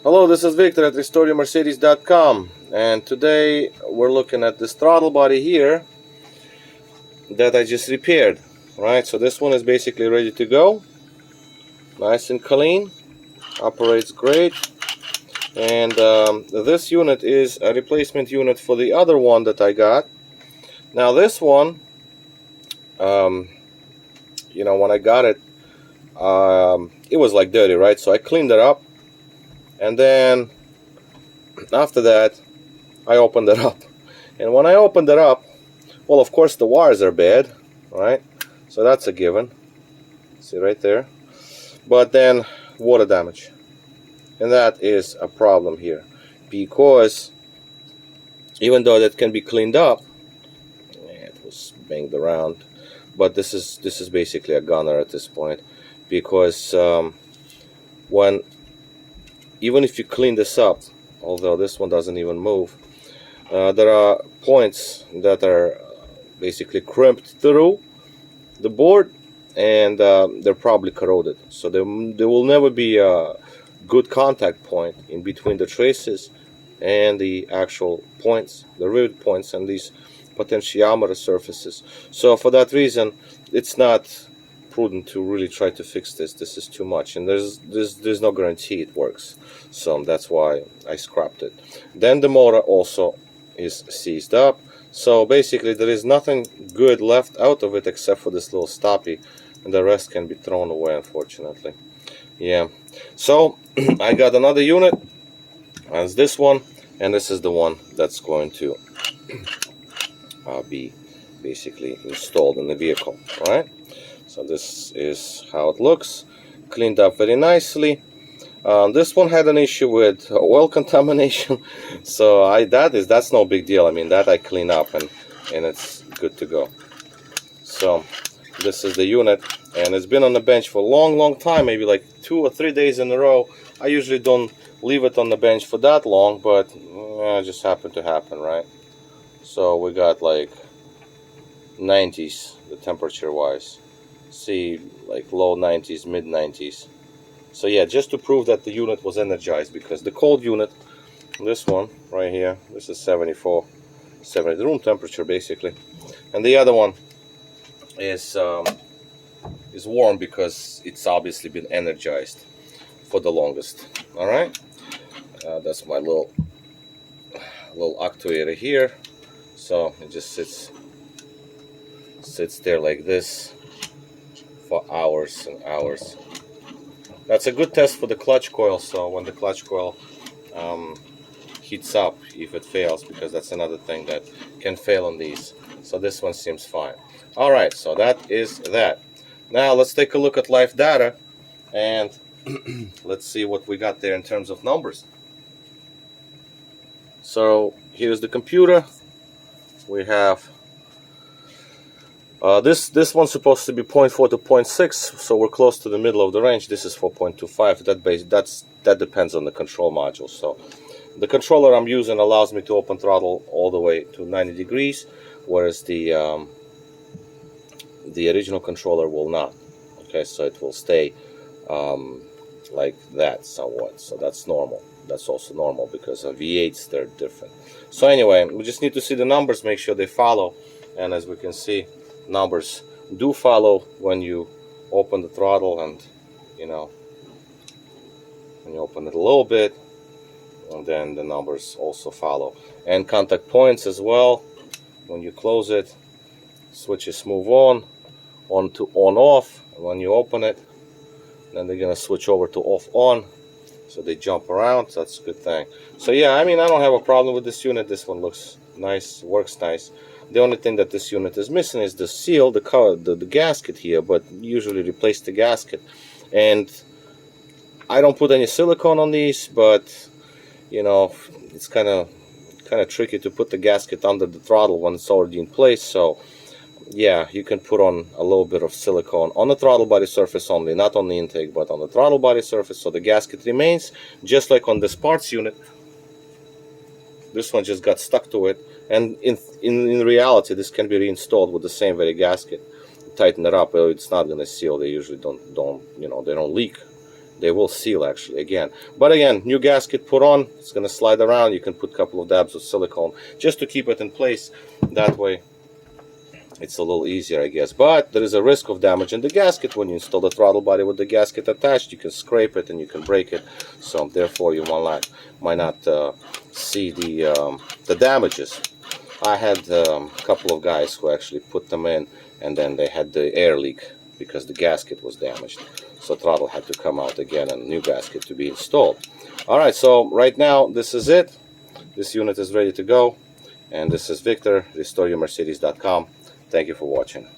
Hello, this is Victor at RestoreYourMercedes.com, and today we're looking at this throttle body here that I just repaired. Right, so this one is basically ready to go, nice and clean, operates great, and this unit is a replacement unit for the other one that I got. Now this one, when I got it, it was like dirty, right? So I cleaned it up, and then after that I opened it up, and when I opened it up, well, of course the wires are bad, right? So that's a given, see right there. But then water damage, and that is a problem here, because even though that can be cleaned up, it was banged around, but this is basically a gunner at this point, because even if you clean this up, although this one doesn't even move, there are points that are basically crimped through the board, and they're probably corroded. So there will never be a good contact point in between the traces and the actual points, the rivet points, and these potentiometer surfaces. So for that reason, it's not prudent to really try to fix this. This is too much, and there's no guarantee it works. So that's why I scrapped it. Then the motor also is seized up, so basically there is nothing good left out of it except for this little stoppie, and the rest can be thrown away, unfortunately. Yeah, so I got another unit, as this one, and this is the one that's going to be basically installed in the vehicle. All right, so this is how it looks, cleaned up very nicely. This one had an issue with oil contamination, so that's no big deal. I mean, that I clean up, and it's good to go. So this is the unit, and it's been on the bench for a long time, maybe like 2 or 3 days in a row. I usually don't leave it on the bench for that long, but it just happened to happen, right? So we got like 90s, the temperature wise. See, like low 90s, mid 90s. So yeah, just to prove that the unit was energized, because the cold unit, this one right here, this is 74, 70 room temperature basically, and the other one is warm because it's obviously been energized for the longest. All right, that's my little actuator here. So it just sits there like this for hours and hours. That's a good test for the clutch coil, so when the clutch coil heats up, if it fails, because that's another thing that can fail on these. So this one seems fine. Alright, so that is that. Now let's take a look at live data, and let's see what we got there in terms of numbers. So here's the computer. We have this one's supposed to be 0.4 to 0.6, so we're close to the middle of the range. This is 4.25. That depends on the control module. So the controller I'm using allows me to open throttle all the way to 90 degrees, whereas the original controller will not. Okay, so it will stay like that somewhat. So that's normal. That's also normal because of V8s, they're different. So anyway, we just need to see the numbers, make sure they follow, and as we can see, numbers do follow when you open the throttle, and when you open it a little bit, and then the numbers also follow. And contact points as well. When you close it, switches move on to on off, and when you open it, then they're gonna switch over to off on, so they jump around. So that's a good thing. So yeah, I mean, I don't have a problem with this unit. This one looks nice, works nice. The only thing that this unit is missing is the seal, the gasket here, but usually replace the gasket. And I don't put any silicone on these, but it's kind of tricky to put the gasket under the throttle when it's already in place. So yeah, you can put on a little bit of silicone on the throttle body surface only, not on the intake, but on the throttle body surface, so the gasket remains, just like on this parts unit. This one just got stuck to it, and in reality, this can be reinstalled with the same very gasket. Tighten it up, it's not going to seal. They usually don't they don't leak. they will seal actually again. But again, new gasket put on, it's going to slide around. You can put a couple of dabs of silicone just to keep it in place. That way it's a little easier, I guess. But there is a risk of damaging the gasket when you install the throttle body with the gasket attached. You can scrape it and you can break it, so therefore you might not see the damages. I had a couple of guys who actually put them in, and then they had the air leak because the gasket was damaged. So throttle had to come out again and a new gasket to be installed. Alright, so right now this is it. This unit is ready to go. And this is Victor, RestoreYourMercedes.com. Thank you for watching.